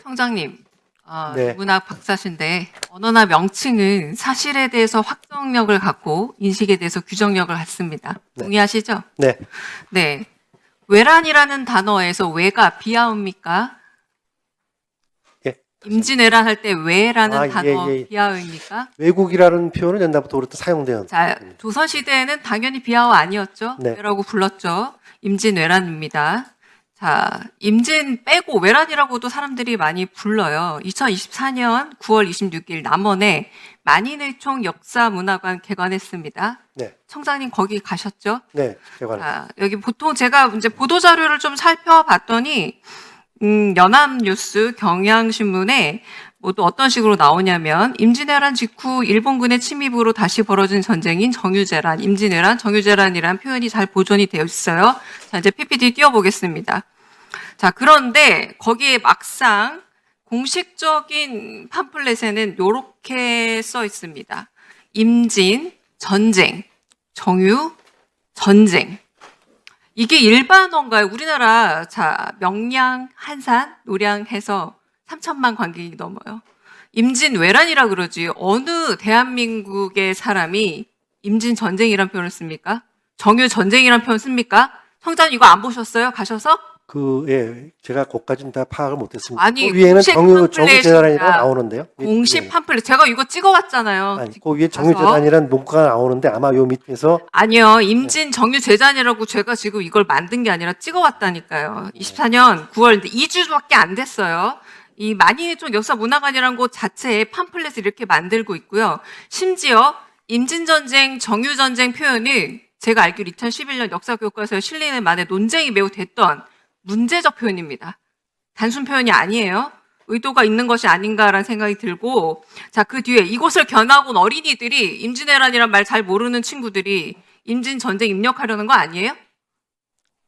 청장님, 네. 문학 박사신데 언어나 명칭은 사실에 대해서 확정력을 갖고 인식에 대해서 규정력을 갖습니다. 네. 동의하시죠? 네. 네. 외란이라는 단어에서 외가 비하음입니까? 예. 임진왜란 할 때 외라는 단어 예. 비하음입니까? 외국이라는 표현은 옛날부터 그렇게 사용되었. 자, 조선시대에는 당연히 비하어 아니었죠. 네. 외라고 불렀죠. 임진왜란입니다. 자, 임진 빼고 외란이라고도 사람들이 많이 불러요. 2024년 9월 26일 남원에 만인의총 역사문화관 개관했습니다. 네. 청장님 거기 가셨죠? 네. 개관. 자, 여기 보통 제가 이제 보도자료를 좀 살펴봤더니, 연합뉴스, 경향신문에 뭐 또 어떤 식으로 나오냐면, 임진왜란 직후 일본군의 침입으로 다시 벌어진 전쟁인 정유재란, 임진왜란, 정유재란이라는 표현이 잘 보존이 되어 있어요. 자, 이제 PPT 띄워보겠습니다. 자, 그런데 거기에 막상 공식적인 팜플렛에는 이렇게 써 있습니다. 임진, 전쟁, 정유, 전쟁. 이게 일반어인가요? 우리나라, 자, 명량, 한산, 노량 해서 3천만 관객이 넘어요. 임진왜란이라 그러지. 어느 대한민국의 사람이 임진전쟁이란 표현을 씁니까? 정유전쟁이란 표현 씁니까? 청장님 이거 안 보셨어요? 가셔서? 예. 제가 그것까지는 다 파악을 못했습니다. 아니, 그 위에는 공식 정유재단이라고 팜플렛입니다. 나오는데요. 공식 팜플렛. 제가 이거 찍어왔잖아요. 아니, 그 위에 정유재단이라는 문구가 나오는데 아마 요 밑에서 아니요. 임진 정유재단이라고 제가 지금 이걸 만든 게 아니라 찍어왔다니까요. 24년 9월 2주밖에 안 됐어요. 이 만인의총 역사문화관이라는 곳 자체에 팜플렛을 이렇게 만들고 있고요. 심지어 임진전쟁, 정유전쟁 표현은 제가 알기로 2011년 역사교과서에 실리는 만에 논쟁이 매우 됐던 문제적 표현입니다. 단순 표현이 아니에요. 의도가 있는 것이 아닌가라는 생각이 들고, 자, 그 뒤에 이곳을 겨나고 온 어린이들이 임진왜란이란 말 잘 모르는 친구들이 임진전쟁 입력하려는 거 아니에요?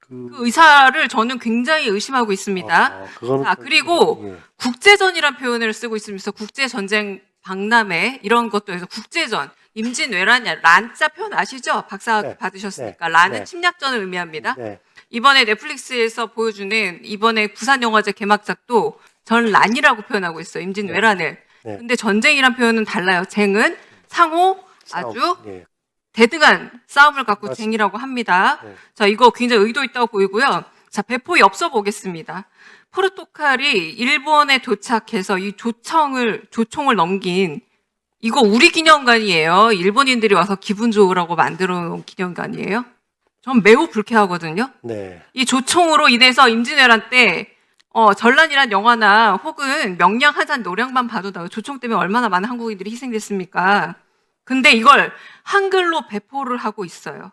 그 의사를 저는 굉장히 의심하고 있습니다. 그거는 자, 그리고 예. 국제전이란 표현을 쓰고 있으면서 국제전쟁 박람회 이런 것도 해서 국제전, 임진왜란이 란자 표현 아시죠? 박사 네. 받으셨으니까. 네. 란은 네. 침략전을 의미합니다. 네. 이번에 넷플릭스에서 보여주는 이번에 부산영화제 개막작도 전 란이라고 표현하고 있어요. 임진왜란을. 네. 근데 전쟁이란 표현은 달라요. 쟁은 상호 싸움. 아주 예. 대등한 싸움을 갖고 맞습니다. 쟁이라고 합니다. 네. 자, 이거 굉장히 의도 있다고 보이고요. 자, 배포 엽서 보겠습니다. 포르투갈이 일본에 도착해서 이 조총을 넘긴 이거 우리 기념관이에요. 일본인들이 와서 기분 좋으라고 만들어 놓은 기념관이에요. 전 매우 불쾌하거든요. 네. 이 조총으로 인해서 임진왜란 때 전란이란 영화나 혹은 명량 한산 노량만 봐도 나와요. 조총 때문에 얼마나 많은 한국인들이 희생됐습니까? 근데 이걸 한글로 배포를 하고 있어요.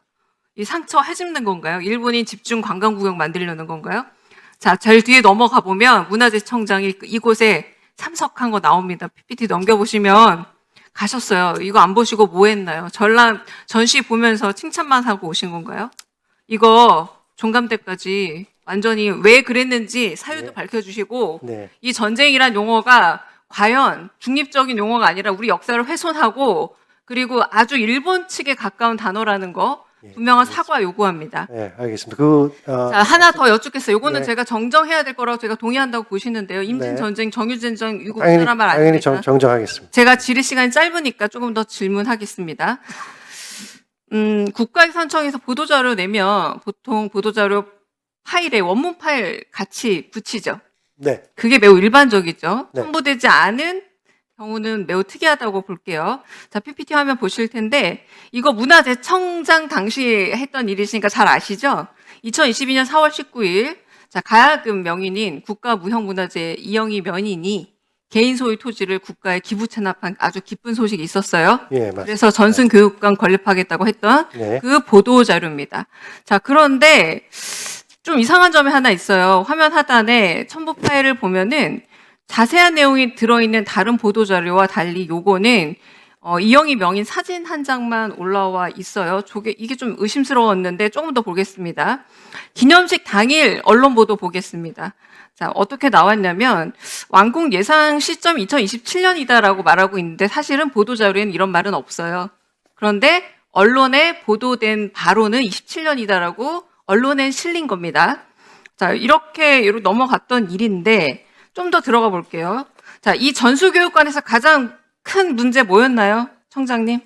이 상처 헤집는 건가요? 일본인 집중 관광구역 만들려는 건가요? 자, 제일 뒤에 넘어가 보면 문화재청장이 이곳에 참석한 거 나옵니다. PPT 넘겨보시면 가셨어요. 이거 안 보시고 뭐 했나요? 전란 전시 보면서 칭찬만 하고 오신 건가요? 이거 종감대까지 완전히 왜 그랬는지 사유도 네. 밝혀주시고 네. 이 전쟁이란 용어가 과연 중립적인 용어가 아니라 우리 역사를 훼손하고 그리고 아주 일본 측에 가까운 단어라는 거 예, 분명한 사과 요구합니다. 네, 알겠습니다. 자, 하나 더 여쭙겠어요. 요거는 네. 제가 정정해야 될 거라고 제가 동의한다고 보시는데요. 임진전쟁, 정유전쟁, 이거 당연히, 우리나라 말 당연히 아닙니까? 정정하겠습니다. 제가 질의 시간이 짧으니까 조금 더 질문하겠습니다. 국가기관청에서 보도자료 내면 보통 보도자료 파일에 원문 파일 같이 붙이죠. 네. 그게 매우 일반적이죠. 네. 첨부되지 않은 경우는 매우 특이하다고 볼게요. 자, PPT 화면 보실 텐데 이거 문화재청장 당시 했던 일이시니까 잘 아시죠? 2022년 4월 19일 자, 가야금 명인인 국가무형문화재 이영희 면인이 개인 소유 토지를 국가에 기부 체납한 아주 기쁜 소식이 있었어요. 예, 맞습니다. 그래서 전순 교육관 건립하겠다고 했던 네. 그 보도 자료입니다. 자, 그런데 좀 이상한 점이 하나 있어요. 화면 하단에 첨부 파일을 보면은 자세한 내용이 들어있는 다른 보도 자료와 달리 요거는 이영희 명인 사진 한 장만 올라와 있어요. 이게 좀 의심스러웠는데 조금 더 보겠습니다. 기념식 당일 언론 보도 보겠습니다. 자, 어떻게 나왔냐면 완공 예상 시점 2027년이다라고 말하고 있는데 사실은 보도 자료에는 이런 말은 없어요. 그런데 언론에 보도된 바로는 27년이다라고 언론에 실린 겁니다. 자, 이렇게 넘어갔던 일인데 좀 더 들어가 볼게요. 자, 이 전수교육관에서 가장 큰 문제 뭐였나요, 청장님?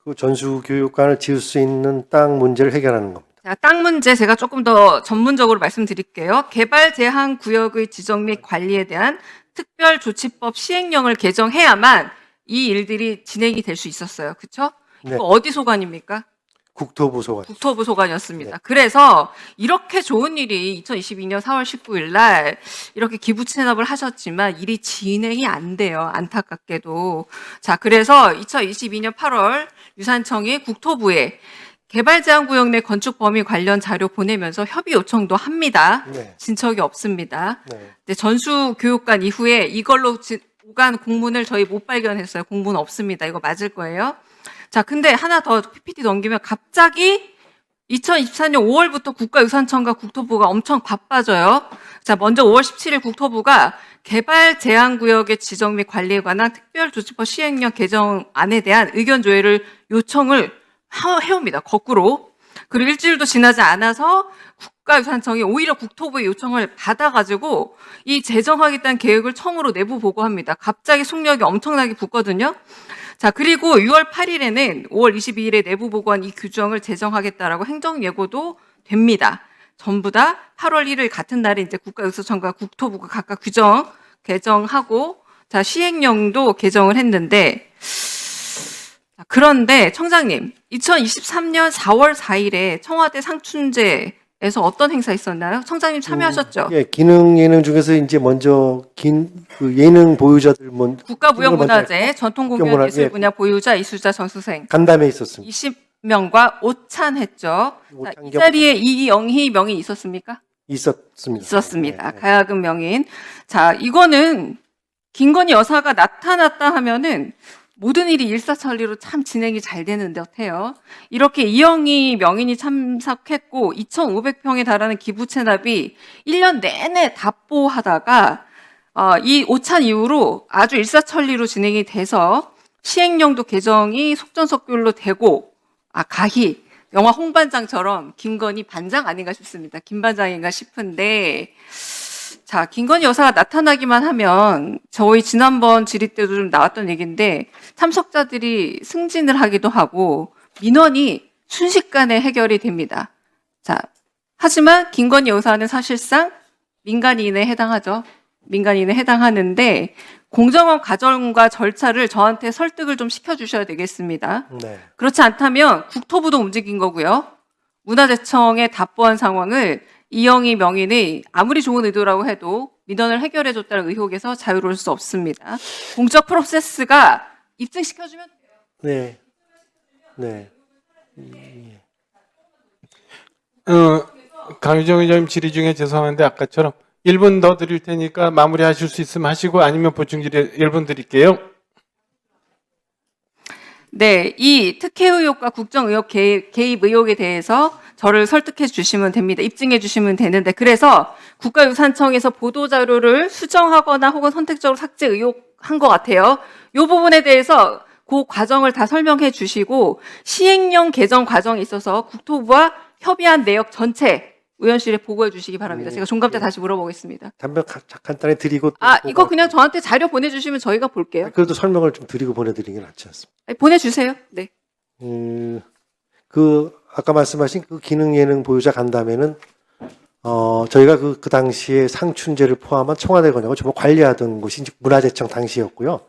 그 전수교육관을 지을 수 있는 땅 문제를 해결하는 겁니다. 자, 땅 문제 제가 조금 더 전문적으로 말씀드릴게요. 개발 제한 구역의 지정 및 관리에 대한 특별조치법 시행령을 개정해야만 이 일들이 진행이 될 수 있었어요. 그렇죠? 네. 이거 어디 소관입니까? 국토부 소관. 국토부 소관이었습니다. 네. 그래서 이렇게 좋은 일이 2022년 4월 19일 날 이렇게 기부 체납을 하셨지만 일이 진행이 안 돼요. 안타깝게도. 자, 그래서 2022년 8월 유산청이 국토부에 개발 제한 구역 내 건축 범위 관련 자료 보내면서 협의 요청도 합니다. 네. 진척이 없습니다. 네. 근데 전수 교육관 이후에 이걸로 오간 공문을 저희 못 발견했어요. 공문 없습니다. 이거 맞을 거예요. 자, 근데 하나 더 PPT 넘기면 갑자기 2024년 5월부터 국가유산청과 국토부가 엄청 바빠져요. 자, 먼저 5월 17일 국토부가 개발 제한 구역의 지정 및 관리에 관한 특별조치법 시행령 개정안에 대한 의견 조회를 요청을 해옵니다. 거꾸로. 그리고 일주일도 지나지 않아서 국가유산청이 오히려 국토부의 요청을 받아가지고 이 제정하겠다는 계획을 청으로 내부 보고합니다. 갑자기 속력이 엄청나게 붙거든요. 자, 그리고 6월 8일에는 5월 22일에 내부 보고한 이 규정을 제정하겠다라고 행정 예고도 됩니다. 전부 다 8월 1일 같은 날에 이제 국가유산청과 국토부가 각각 규정 개정하고 자, 시행령도 개정을 했는데 자, 그런데 청장님, 2023년 4월 4일에 청와대 상춘제에서 어떤 행사 있었나요? 청장님 참여하셨죠? 예, 기능 예능 중에서 이제 먼저 그 예능 보유자들 국가무형문화재, 전통공연 문화- 예술 예. 분야 보유자, 이수자, 전수생 간담회 있었습니다. 20명과 오찬했죠. 자, 이 오찬 자리에 이영희 명의 있었습니까? 있었습니다. 있었습니다. 네, 네. 가야금 명인. 자, 이거는 김건희 여사가 나타났다 하면은 모든 일이 일사천리로 참 진행이 잘 되는 듯 해요. 이렇게 이영희 명인이 참석했고 2,500평에 달하는 기부 체납이 1년 내내 답보하다가 이 오찬 이후로 아주 일사천리로 진행이 돼서 시행령도 개정이 속전속결로 되고 가히 영화 홍반장처럼 김건희 반장 아닌가 싶습니다. 김반장인가 싶은데 자, 김건희 여사가 나타나기만 하면 저희 지난번 질의 때도 좀 나왔던 얘기인데 참석자들이 승진을 하기도 하고 민원이 순식간에 해결이 됩니다. 자, 하지만 김건희 여사는 사실상 민간인에 해당하죠. 민간인에 해당하는데 공정한 과정과 절차를 저한테 설득을 좀 시켜주셔야 되겠습니다. 네. 그렇지 않다면 국토부도 움직인 거고요. 문화재청에 답보한 상황을 이영희 명인이 아무리 좋은 의도라고 해도 민원을 해결해줬다는 의혹에서 자유로울 수 없습니다. 공적 프로세스가 입증시켜주면 돼요. 네. 강유정 의장님 질의 중에 죄송한데 아까처럼 1분 더 드릴 테니까 마무리하실 수 있으면 하시고 아니면 보충 질의 1분 드릴게요. 네, 이 특혜 의혹과 국정 의혹 개입 의혹에 대해서 저를 설득해 주시면 됩니다. 입증해 주시면 되는데 그래서 국가유산청에서 보도자료를 수정하거나 혹은 선택적으로 삭제 의혹한 것 같아요. 이 부분에 대해서 그 과정을 다 설명해 주시고 시행령 개정 과정에 있어서 국토부와 협의한 내역 전체 의원실에 보고해 주시기 바랍니다. 제가 종감 때 다시 물어보겠습니다. 답변 간단히 드리고 또 이거 그냥 저한테 자료 보내주시면 저희가 볼게요. 그래도 설명을 좀 드리고 보내드리는 게 낫지 않습니까? 보내주세요. 네. 아까 말씀하신 그 기능 예능 보유자 간담회는 저희가 그 당시에 상춘제를 포함한 청와대 권역을 전부 관리하던 곳이 이제 문화재청 당시였고요.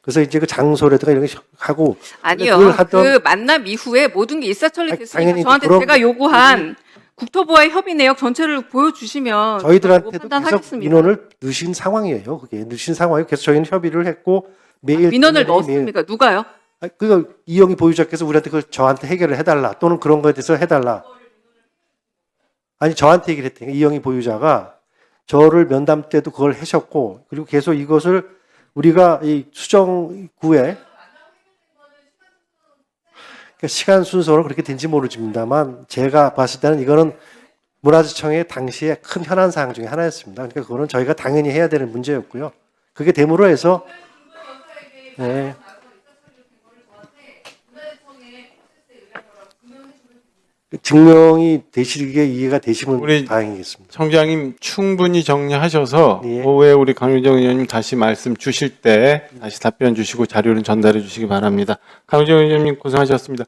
그래서 이제 그 장소라든가 이런 게 하고 아니요. 그걸 하던- 그 만남 이후에 모든 게 일사천리 아니, 됐으니까 당연히 저한테 그럼- 제가 요구한 국토부와의 협의 내역 전체를 보여주시면 저희들한테도 계속 판단하겠습니다. 민원을 넣으신 상황이에요. 그게 넣으신 상황이고 계속 저희는 협의를 했고 매일 민원을 매일- 넣었습니까? 누가요? 그거 이영희 보유자께서 우리한테 그걸 저한테 해결을 해달라 또는 그런 거에 대해서 해달라. 아니 저한테 얘기를 했더니 이영희 보유자가 저를 면담 때도 그걸 하셨고 그리고 계속 이것을 우리가 이 수정구에 그러니까 시간 순서로 그렇게 된지 모르겠습니다만 제가 봤을 때는 이거는 문화재청의 당시에 큰 현안 사항 중에 하나였습니다. 그러니까 그거는 저희가 당연히 해야 되는 문제였고요. 그게 됨으로 해서 증명이 되시게 이해가 되시면 우리 다행이겠습니다. 청장님 충분히 정리하셔서 예. 오후에 우리 강효정 의원님 다시 말씀 주실 때 다시 답변 주시고 자료를 전달해 주시기 바랍니다. 강효정 의원님 고생하셨습니다.